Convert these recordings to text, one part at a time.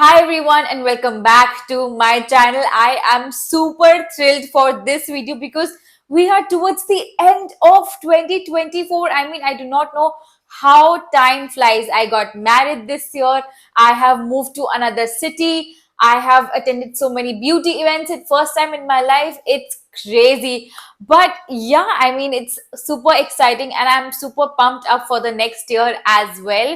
Hi everyone and welcome back to my channel. I am super thrilled for this video because we are towards the end of 2024. I do not know how time flies. I got married this year. I have moved to another city. I have attended so many beauty events. It's first time in my life. It's crazy. But yeah, it's super exciting and I'm super pumped up for the next year as well.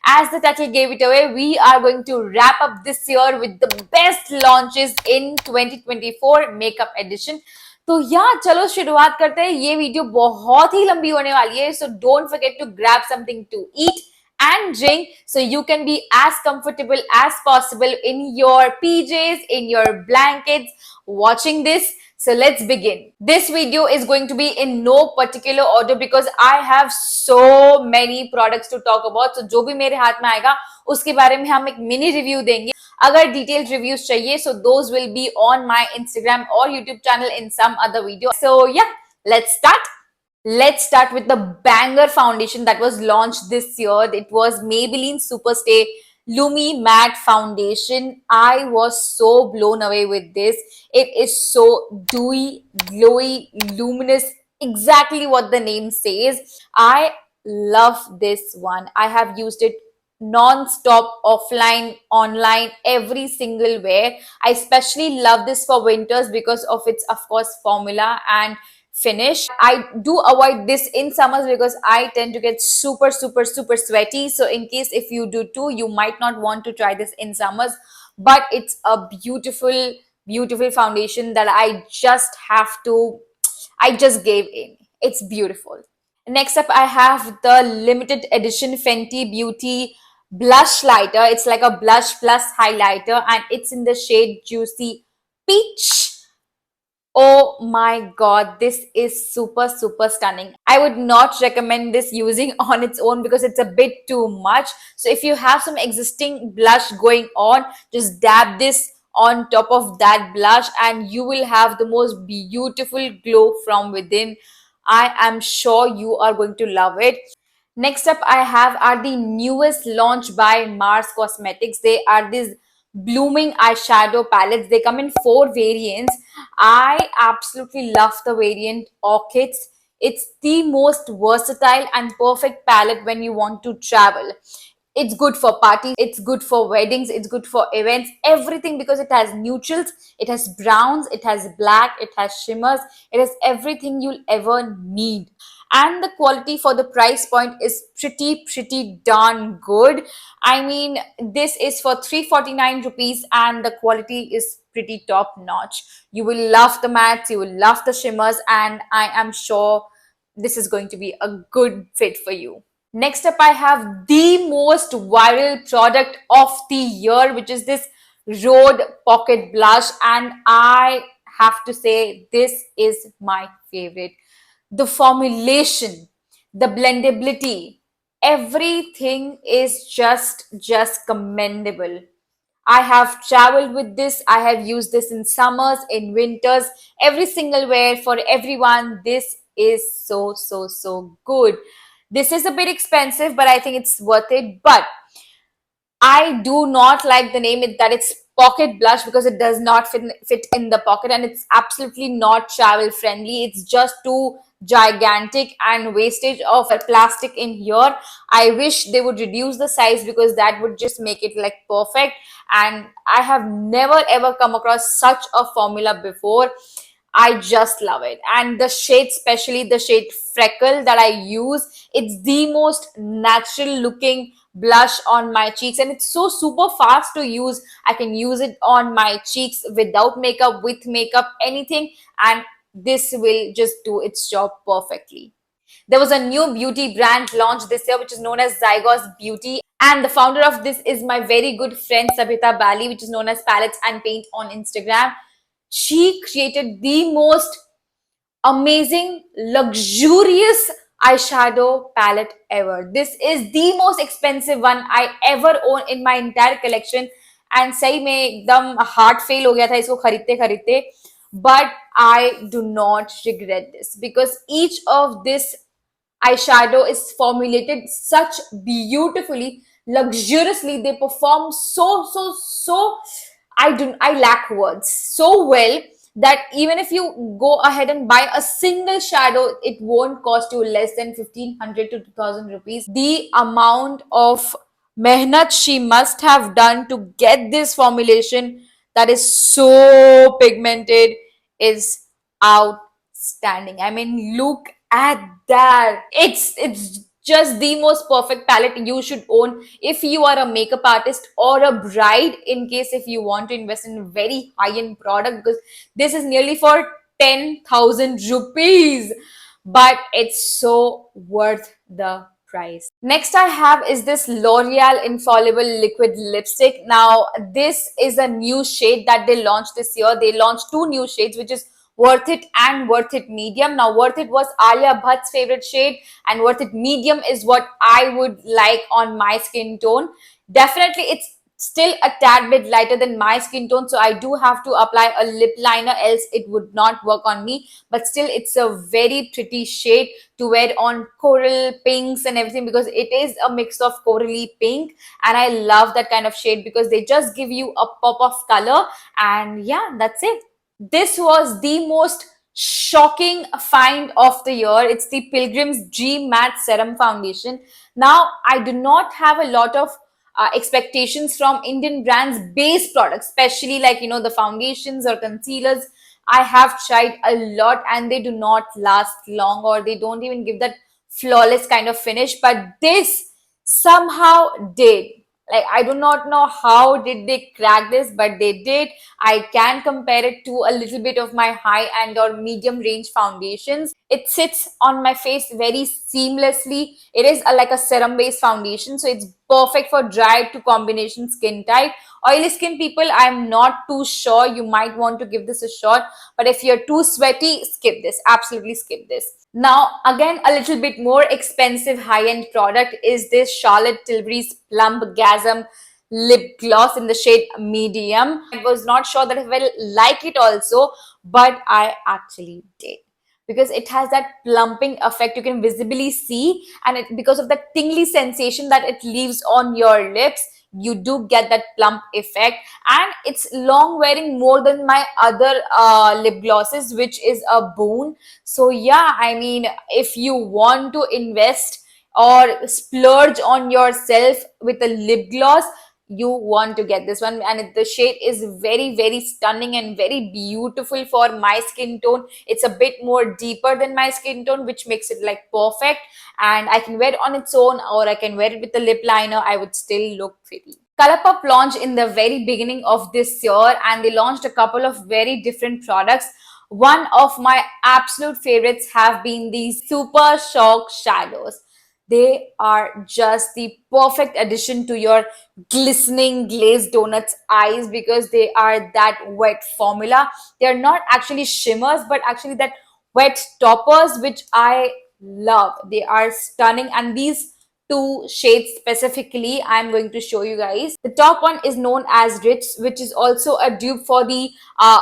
As the title gave it away, we are going to wrap up this year with the best launches in 2024 makeup edition. तो या चलो शुरुआत करते हैं. ये video बहुत ही लंबी होने वाली है, so don't forget to grab something to eat and drink so you can be as comfortable as possible in your PJs, in your blankets, watching this. So let's begin. This video is going to be in no particular order because I have so many products to talk about. So जो भी मेरे हाथ में आएगा उसके बारे में हम एक मिनी रिव्यू देंगे. अगर डिटेल्ड रिव्यूज चाहिए so those will be on my Instagram or YouTube channel in some other video. So yeah, let's start. Let's start with the banger foundation that was launched this year. It was Maybelline Superstay Lumi Matte Foundation. I was so blown away with this. It is so dewy, glowy, luminous, exactly what the name says. I love this one. I have used it non-stop, offline, online, every single wear. I especially love this for winters because of its, of course, formula and finish. I do avoid this in summers because I tend to get super sweaty. So in case if you do too, you might not want to try this in summers. But it's a beautiful foundation that I just gave in. It's beautiful. Next up, I have the limited edition Fenty Beauty blush lighter. It's like a blush plus highlighter and it's in the shade Juicy Peach. Oh my god, this is super stunning. I would not recommend this using on its own because it's a bit too much. So if you have some existing blush going on, just dab this on top of that blush and you will have the most beautiful glow from within. I am sure you are going to love it. Next up, I have are the newest launch by Mars Cosmetics. They are these blooming eyeshadow palettes. They come in 4 variants. I absolutely love the variant Orchids. It's the most versatile and perfect palette when you want to travel. It's good for parties, it's good for weddings, it's good for events, everything because it has neutrals, it has browns, it has black, it has shimmers, it has everything you'll ever need. And the quality for the price point is pretty darn good. This is for 349 rupees and the quality is pretty top notch. You will love the mattes, you will love the shimmers, and I am sure this is going to be a good fit for you. Next up, I have the most viral product of the year, which is this Rhode Pocket Blush. And I have to say, this is my favorite. The formulation, the blendability, everything is just commendable. I have traveled with this. I have used this in summers, in winters, every single wear for everyone. This is so good. This is a bit expensive, but I think it's worth it. But I do not like the name that it's pocket blush because it does not fit in the pocket and it's absolutely not travel friendly. It's just too gigantic and wastage of plastic in here. I wish they would reduce the size because that would just make it like perfect. And I have never ever come across such a formula before. I just love it. And the shade, especially the shade Freckle that I use, it's the most natural looking blush on my cheeks and it's so super fast to use. I can use it on my cheeks without makeup, with makeup, anything, and this will just do its job perfectly. There was a new beauty brand launched this year which is known as Zygos Beauty, and the founder of this is my very good friend Sabita Bali, which is known as Palettes and Paint on Instagram. She created the most amazing, luxurious eyeshadow palette ever. This is the most expensive one I ever own in my entire collection. And सही में एकदम heart fail हो गया था इसको खरीदते खरीदते. But I do not regret this because each of this eyeshadow is formulated such beautifully luxuriously. They perform so, I lack words, so well, that even if you go ahead and buy a single shadow, it won't cost you less than 1500 to 2000 rupees. The amount of mehnat she must have done to get this formulation that is so pigmented is outstanding. I mean, look at that. It's just the most perfect palette you should own if you are a makeup artist or a bride, in case if you want to invest in a very high-end product, because this is nearly for 10,000 rupees, but it's so worth the price. Next I have is this L'Oreal Infallible Liquid Lipstick. Now, this is a new shade that they launched this year. They launched two new shades, which is Worth It and Worth It Medium. Now, Worth It was Alia Bhatt's favorite shade, and Worth It Medium is what I would like on my skin tone. Definitely, it's still a tad bit lighter than my skin tone, so I do have to apply a lip liner, else it would not work on me. But still, it's a very pretty shade to wear on coral pinks and everything, because it is a mix of corally pink, and I love that kind of shade because they just give you a pop of color. And yeah, that's it. This was the most shocking find of the year. It's the Pilgrim's G Matte Serum Foundation. Now, I do not have a lot of expectations from Indian brands base products, especially like, the foundations or concealers. I have tried a lot and they do not last long, or they don't even give that flawless kind of finish. But this somehow did. Like, I do not know how did they crack this, but they did. I can compare it to a little bit of my high end or medium range foundations. It sits on my face very seamlessly. It is like a serum based foundation, so it's perfect for dry to combination skin type. Oily skin people, I'm not too sure. You might want to give this a shot, but if you're too sweaty, skip this. Absolutely skip this. Now, again, a little bit more expensive high-end product is this Charlotte Tilbury's Plumpgasm lip gloss in the shade medium. I was not sure that I will like it also, but I actually did, because it has that plumping effect you can visibly see, and because of that tingly sensation that it leaves on your lips, you do get that plump effect. And it's long wearing more than my other lip glosses, which is a boon. So yeah, I mean, if you want to invest or splurge on yourself with a lip gloss, you want to get this one. And the shade is very stunning and very beautiful for my skin tone. It's a bit more deeper than my skin tone, which makes it like perfect, and I can wear it on its own, or I can wear it with a lip liner. I would still look pretty. Colourpop launched in the very beginning of this year, and they launched a couple of very different products. One of my absolute favorites have been these Super Shock Shadows. They are just the perfect addition to your glistening glazed donuts eyes, because they are that wet formula. They are not actually shimmers, but actually that wet toppers, which I love. They are stunning, and these two shades specifically I'm going to show you guys. The top one is known as Rich, which is also a dupe for the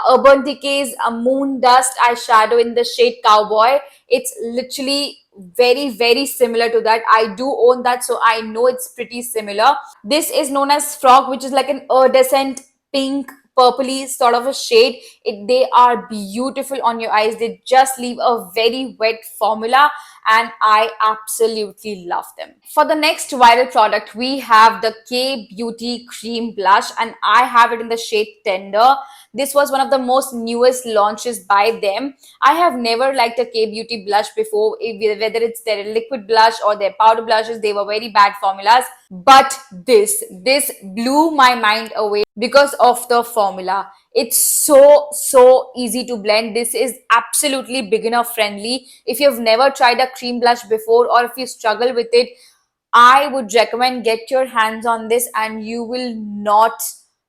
Urban Decay's Moon Dust eyeshadow in the shade Cowboy. It's literally very similar to that. I do own that, so I know it's pretty similar. This is known as Frog, which is like an iridescent pink purpley sort of a shade. They are beautiful on your eyes. They just leave a very wet formula, and I absolutely love them. For the next viral product, we have the K Beauty Cream Blush, and I have it in the shade Tender. This was one of the most newest launches by them. I have never liked a K Beauty blush before, whether it's their liquid blush or their powder blushes. They were very bad formulas. But this blew my mind away because of the formula. It's so easy to blend. This is absolutely beginner friendly. If you've never tried a cream blush before, or if you struggle with it, I would recommend get your hands on this and you will not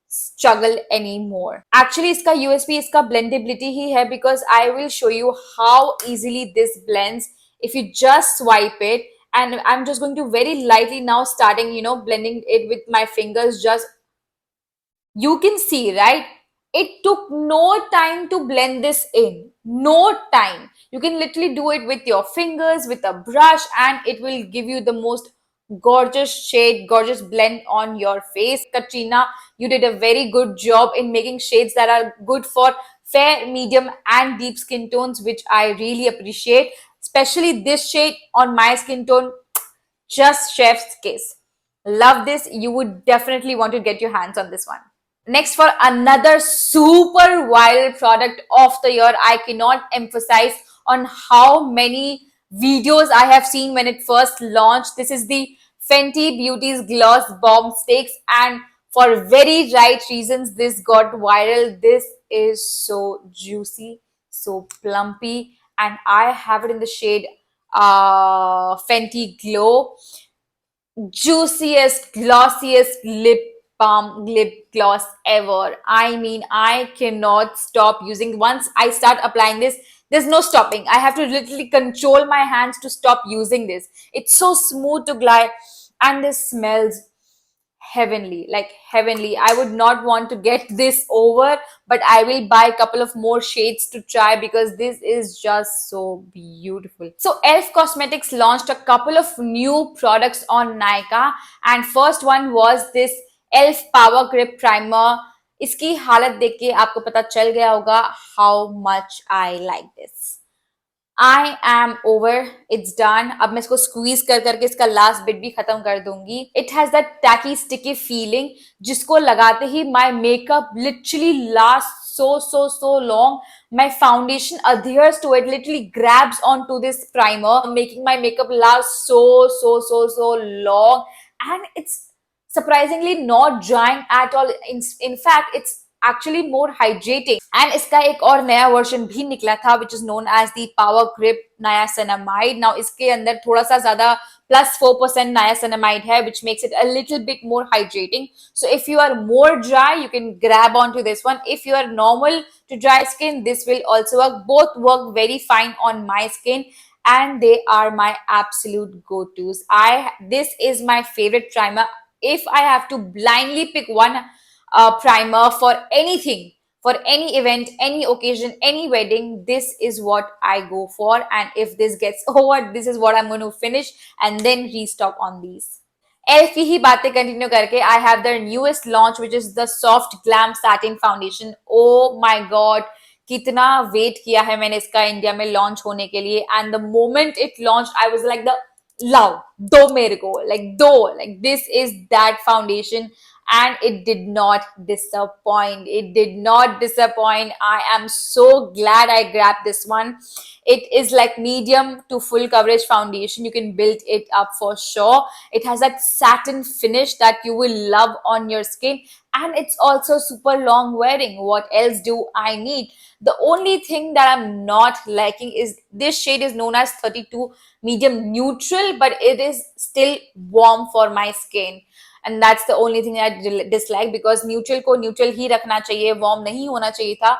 struggle anymore. Actually, इसका USP इसका blendability ही है, because I will show you how easily this blends. If you just swipe it, and I'm just going to very lightly now starting, blending it with my fingers. Just, you can see, right? It took no time to blend this in. No time. You can literally do it with your fingers, with a brush, and it will give you the most gorgeous shade, gorgeous blend on your face. Katrina, you did a very good job in making shades that are good for fair, medium, and deep skin tones, which I really appreciate. Especially this shade on my skin tone, just chef's kiss. Love this. You would definitely want to get your hands on this one. Next, for another super viral product of the year, I cannot emphasize on how many videos I have seen when it first launched. This is the Fenty Beauty's Gloss Bomb Sticks, and for very right reasons, this got viral. This is so juicy, so plumpy, and I have it in the shade Fenty Glow. Juiciest, glossiest lip balm, lip gloss ever. I mean, I cannot stop using. Once I start applying this, there's no stopping. I have to literally control my hands to stop using this. It's so smooth to glide, and this smells heavenly, like heavenly. I would not want to get this over, but I will buy a couple of more shades to try because this is just so beautiful. So Elf Cosmetics launched a couple of new products on Nykaa, and first one was this Elf Power Grip Primer. इसकी हालत देख के आपको पता चल गया होगा how much I like this. I am over. It's done. अब मैं इसको squeeze कर करके इसका last bit भी खत्म कर दूंगी. It has that tacky sticky feeling जिसको लगाते ही my makeup literally lasts so long. My foundation adheres to it, literally grabs onto this primer, making my makeup last so long, and it's surprisingly not drying at all. In fact, it's actually more hydrating. And इसका एक और नया version भी निकला था which is known as the Power Grip Niacinamide. Now इसके अंदर थोड़ा सा ज्यादा +4% niacinamide है, which makes it a little bit more hydrating. So if you are more dry, you can grab onto this one. If you are normal to dry skin, this will also work. Both work very fine on my skin, and they are my absolute go-tos. This is my favorite primer. If I have to blindly pick one primer for anything, for any event, any occasion, any wedding, this is what I go for. And if this gets over, this is what I'm going to finish and then restock on these. Elf की ही बातें continue करके I have their newest launch which is the soft glam satin foundation. Oh my god, कितना wait किया है मैंने इसका India में launch होने के लिए, and the moment it launch I was like the love, दो मेरे को, like दो, like this is that foundation, and it did not disappoint. It did not disappoint. I am so glad I grabbed this one. It is like medium to full coverage foundation. You can build it up for sure. It has that satin finish that you will love on your skin, and it's also super long wearing. What else do I need? The only thing that I'm not liking is this shade is known as 32 medium neutral, but it is still warm for my skin. And that's the only thing I dislike, because neutral को neutral ही रखना चाहिए, warm नहीं होना चाहिए था.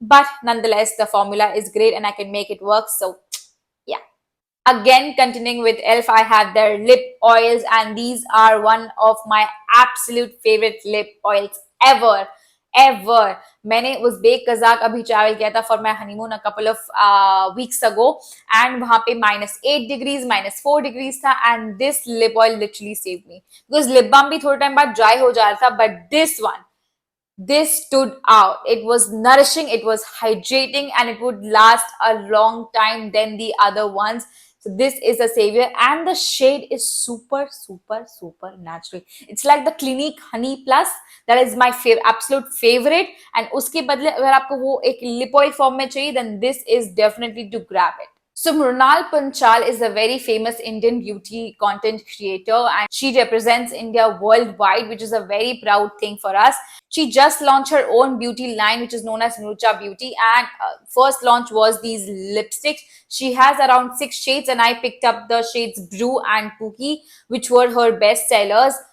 But nonetheless, the formula is great and I can make it work. So yeah. Again, continuing with Elf, I have their lip oils, and these are one of my absolute favorite lip oils ever. Ever. मैंने Uzbek Kazakh अभी travel किया था for my honeymoon a couple of weeks ago, and वहां पे -8 degrees -4 degrees था, and this lip oil literally save me, because lip balm भी थोड़े time बाद ड्राई हो जा रहा था, but this stood out. It was nourishing, it was hydrating, and it would last a long time than the other ones. So this is a savior, and the shade is super natural. It's like the Clinique Honey Plus. That is my absolute favorite. And uske badle agar aapko wo ek lip oil form mein chahiye, then this is definitely to grab it. So Mrunal Panchal is a very famous Indian beauty content creator, and she represents India worldwide, which is a very proud thing for us. She just launched her own beauty line, which is known as Mrucha Beauty, and first launch was these lipsticks. She has around 6 shades, and I picked up the shades Brew and Pookie, which were her best sellers.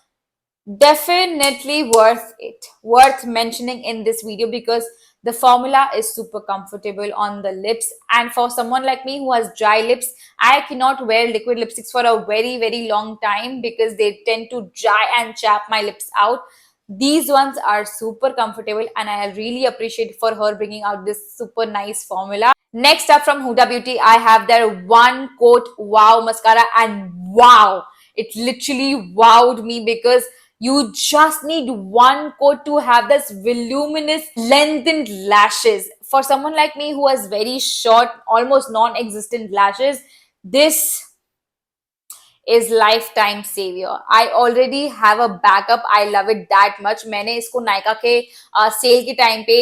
Definitely worth it, worth mentioning in this video, because the formula is super comfortable on the lips, and for someone like me who has dry lips, I cannot wear liquid lipsticks for a very long time because they tend to dry and chap my lips out. These ones are super comfortable, and I really appreciate for her bringing out this super nice formula. Next up from Huda Beauty, I have their One Coat Wow Mascara, and wow, It literally wowed me because you just need one coat to have this voluminous lengthened lashes. For someone like me who has very short, almost non-existent lashes, this is lifetime savior. I already have a backup. I love it that much. मैंने इसको नायका के cell के time पे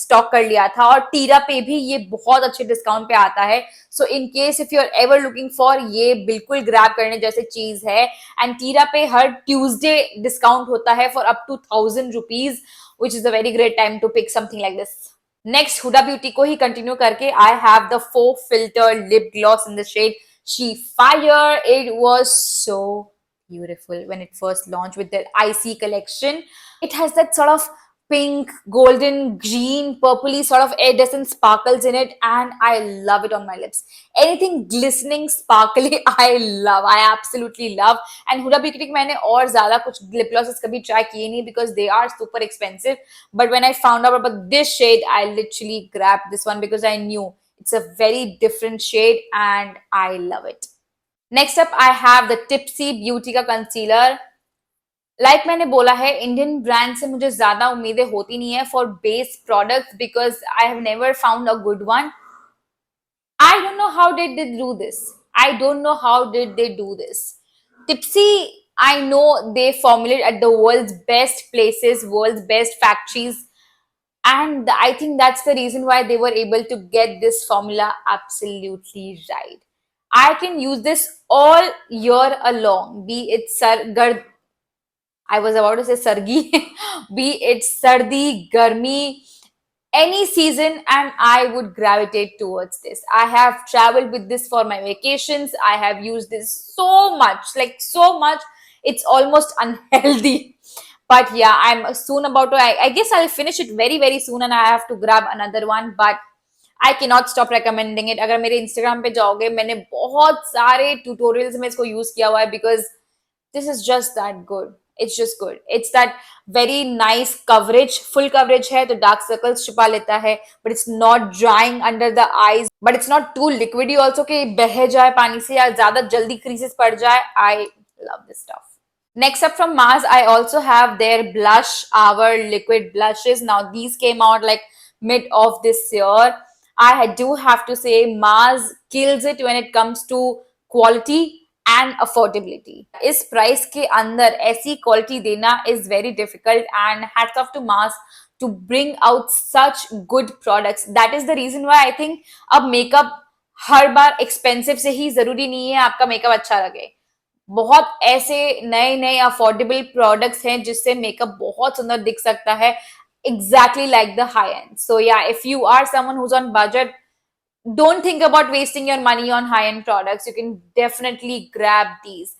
stock कर लिया था और टीरा पे भी ये बहुत अच्छे डिस्काउंट पे आता है. So in case if you are ever looking for, ये बिल्कुल ग्रैब करने जैसे चीज है. एंड टीरा पे हर ट्यूसडे डिस्काउंट होता है for up to ₹1000, which is a very great time to pick something like this. Next Huda Beauty को ही कंटिन्यू करके I have the 4 filter lip gloss in the shade She Fire. It was so beautiful when it first launched with their icy collection. It has that sort of pink, golden, green, purpley sort of iridescent sparkles in it, and I love it on my lips. Anything glistening, sparkly, I love. I absolutely love. And Huda Beauty के मैंने और ज़्यादा कुछ lip glosses कभी try किए नहीं because they are super expensive. But when I found out about this shade, I literally grabbed this one because I knew it's a very different shade and I love it. Next up, I have the Tipsy Beauty का concealer. Like मैंने बोला है, Indian brand से मुझे ज्यादा उम्मीदें होती नहीं है for base products because I have never found a good one. I don't know how did they do this. I don't know how did they do this. Tipsy, I know they formulate at the world's best places, world's best factories, and I think that's the reason why they were able to get this formula absolutely right. I can use this all year along, be it I was about to say sargi, be it sardi, garmi, any season, and I would gravitate towards this. I have traveled with this for my vacations. I have used this so much, like so much, it's almost unhealthy. But yeah, I'm soon about to, I guess I'll finish it very, very soon and I have to grab another one. But I cannot stop recommending it. अगर मेरे Instagram पे जाओगे, मैंने बहुत सारे tutorials में इसको use किया हुआ है because this is just that good. It's just good. It's that very nice coverage. Full coverage है तो dark circles छुपा लेता है, but it's not drying under the eyes. But it's not too liquidy also कि बह जाए पानी से या ज़्यादा जल्दी creases पड़ जाए. I love this stuff. Next up from Mars, I also have their Blush Hour liquid blushes. Now these came out like mid of this year. I do have to say Mars kills it when it comes to quality and affordability. इस price के अंदर ऐसी quality देना is very difficult, and hats off to Mars to bring out such good products. That is the reason why I think अब makeup हर बार expensive से ही जरूरी नहीं है आपका makeup अच्छा लगे. बहुत ऐसे नए नए अफोर्डेबल प्रोडक्ट्स हैं जिससे मेकअप बहुत सुंदर दिख सकता है, exactly like the high end. So yeah, if you are someone who's on budget, don't think about wasting your money on high end products. You can definitely grab these.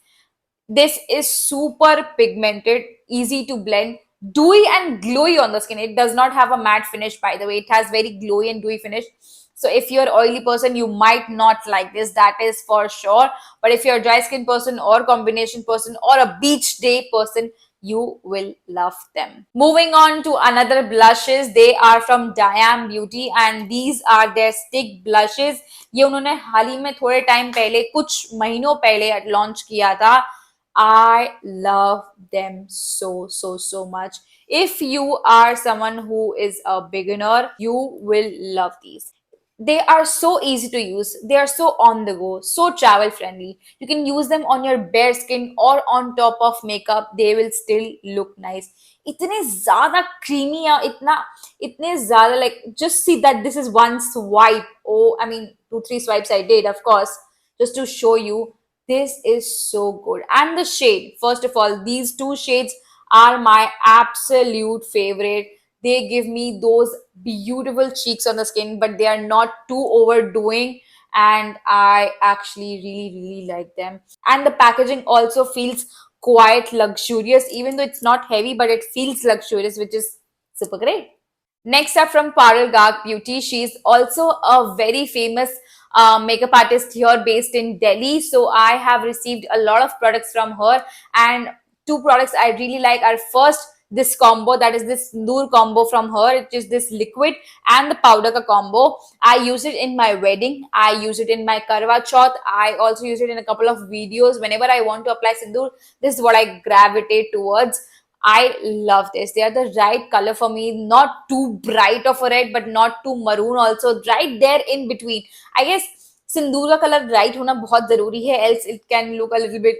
This is super pigmented, easy to blend, dewy and glowy on the skin. It does not have a matte finish, by the way. It has very glowy and dewy finish. So if you're an oily person, you might not like this, that is for sure. But if you're a dry skin person or combination person or a beach day person, you will love them. Moving on to another blushes, they are from Diam Beauty and these are their stick blushes. ये उन्होंने हाल ही में थोड़े time पहले, कुछ महीनों पहले launch किया था. I love them so much. If you are someone who is a beginner, you will love these. They are so easy to use. They are so on the go, so travel friendly. You can use them on your bare skin or on top of makeup. They will still look nice. इतने ज़्यादा creamy या इतने ज़्यादा, like, just see that this is one swipe. Oh, I mean 2-3 swipes I did, of course, just to show you. This is so good. And the shade, first of all, these two shades are my absolute favorite. They give me those beautiful cheeks on the skin, but they are not too overdoing. And I actually really like them. And the packaging also feels quite luxurious, even though it's not heavy, but it feels luxurious, which is super great. Next up from Parul Garg Beauty, she's also a very famous makeup artist here based in Delhi. So I have received a lot of products from her, and two products I really like are, first, this combo, that is this Sindoor combo from her. It is this liquid and the powder ka combo. I use it in my wedding. I use it in my Karwa Chauth. I also use it in a couple of videos. Whenever I want to apply Sindoor, this is what I gravitate towards. I love this. They are the right color for me. Not too bright of a red, but not too maroon also. Right there in between. I guess सिंदूर का colour right होना बहुत जरूरी है, else it can look a little bit,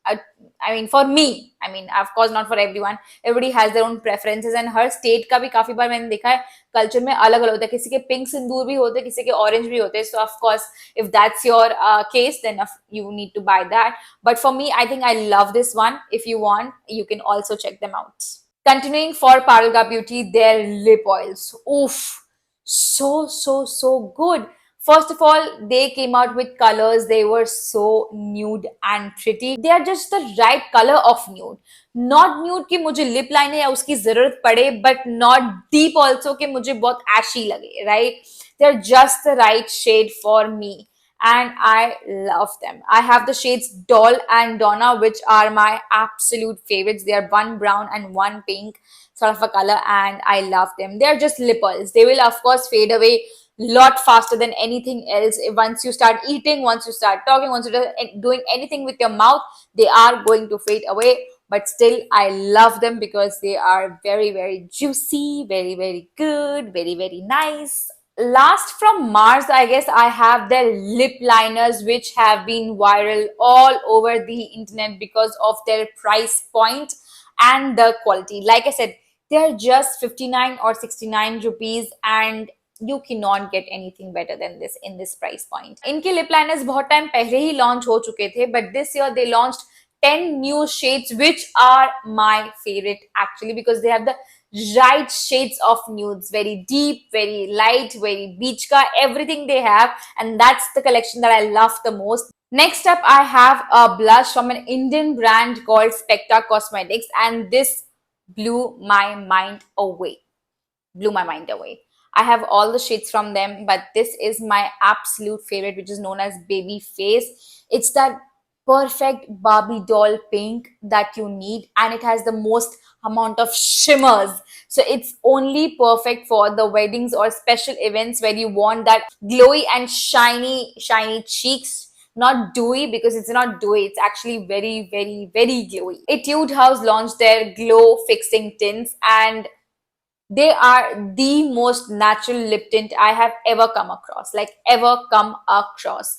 I mean for me, I mean of course not for everyone, everybody has their own preferences and her state का भी काफी बार मैंने देखा है कल्चर में अलग अलग होता है, किसी के पिंक सिंदूर भी होते हैं, किसी के ऑरेंज भी होते हैं. सो of course if that's your case, then you need to buy that. But for me, I think I love this one. If you want, you can also check them out. Continuing for Parulga Beauty, their lip oils. Oof, so good. First of all, they came out with colors. They were so nude and pretty. They are just the right color of nude. Not nude कि मुझे lip liner या उसकी जरूरत पड़े, but not deep also कि मुझे बहुत ashy लगे, right? They're just the right shade for me. And I love them. I have the shades Doll and Donna, which are my absolute favorites. They are one brown and one pink sort of a color, and I love them. They are just lip oils. They will of course fade away lot faster than anything else. Once you start eating, once you start talking, once you're doing anything with your mouth, they are going to fade away. But still, I love them because they are very juicy, very good, very nice. Last from Mars, I guess I have their lip liners, which have been viral all over the internet because of their price point and the quality. Like I said, they're just 59 or 69 rupees, and you cannot get anything better than this in this price point. इनके lip liners बहुत time पहले ही launch हो चुके थे, but this year they launched 10 new shades, which are my favorite actually, because they have the right shades of nudes, very deep, very light, very beach ka, everything they have, and that's the collection that I love the most. Next up, I have a blush from an Indian brand called Spectra Cosmetics, and this blew my mind away. I have all the shades from them, but this is my absolute favorite, which is known as Baby Face. It's that perfect Barbie doll pink that you need, and it has the most amount of shimmers. So it's only perfect for the weddings or special events where you want that glowy and shiny cheeks. Not dewy, because it's not dewy, it's actually very glowy. Etude House launched their glow fixing tints, and they are the most natural lip tint I have ever come across, like ever come across.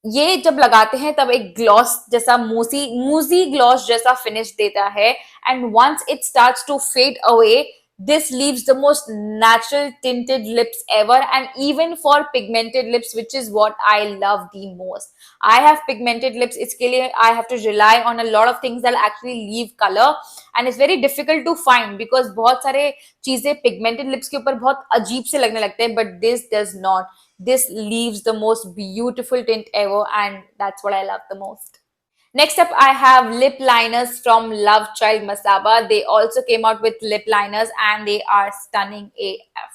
ये जब लगाते हैं तब एक gloss जैसा मूजी gloss जैसा finish देता है, and once it starts to fade away, this leaves the most natural tinted lips ever, and even for pigmented lips, which is what I love the most. I have pigmented lips, इसके लिए I have to rely on a lot of things that actually leave color, and it's very difficult to find because बहुत सारे चीजें pigmented lips के ऊपर बहुत अजीब से लगने लगते हैं, but this does not. This leaves the most beautiful tint ever, and that's what I love the most. Next up, I have lip liners from Love Child Masaba. They also came out with lip liners, and they are stunning AF.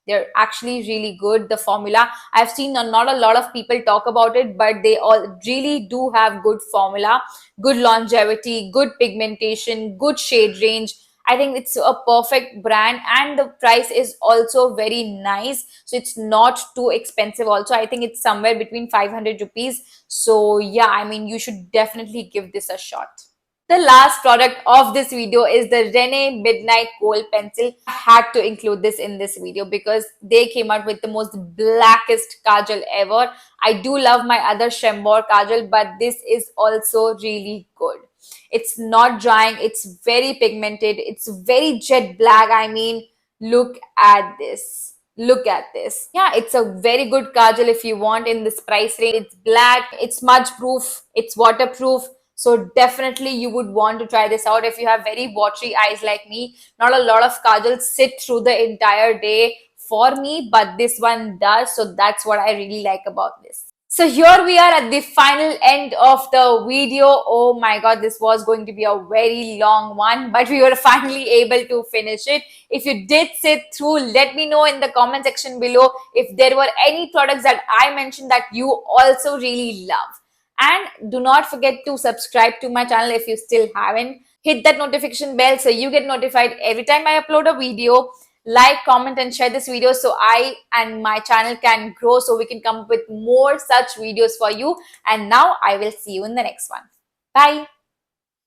They're actually really good. The formula, I've seen not a lot of people talk about it, but they all really do have good formula, good longevity, good pigmentation, good shade range. I think it's a perfect brand, and the price is also very nice. So it's not too expensive also. I think it's somewhere between 500 rupees. So yeah, I mean, you should definitely give this a shot. The last product of this video is the Rene Midnight Kohl Pencil. I had to include this in this video because they came out with the most blackest kajal ever. I do love my other Shembor kajal, but this is also really good. It's not drying, it's very pigmented, it's very jet black. I mean, look at this. Look at this. Yeah, it's a very good kajal if you want in this price range. It's black, it's smudge proof, it's waterproof. So definitely you would want to try this out if you have very watery eyes like me. Not a lot of kajals sit through the entire day for me, but this one does. So that's what I really like about this. So here we are at the final end of the video. Oh my god, this was going to be a very long one, but we were finally able to finish it. If you did sit through, let me know in the comment section below if there were any products that I mentioned that you also really love. And do not forget to subscribe to my channel if you still haven't. Hit that notification bell so you get notified every time I upload a video. Like, comment, and share this video so I and my channel can grow, so we can come up with more such videos for you. And now I will see you in the next one. Bye.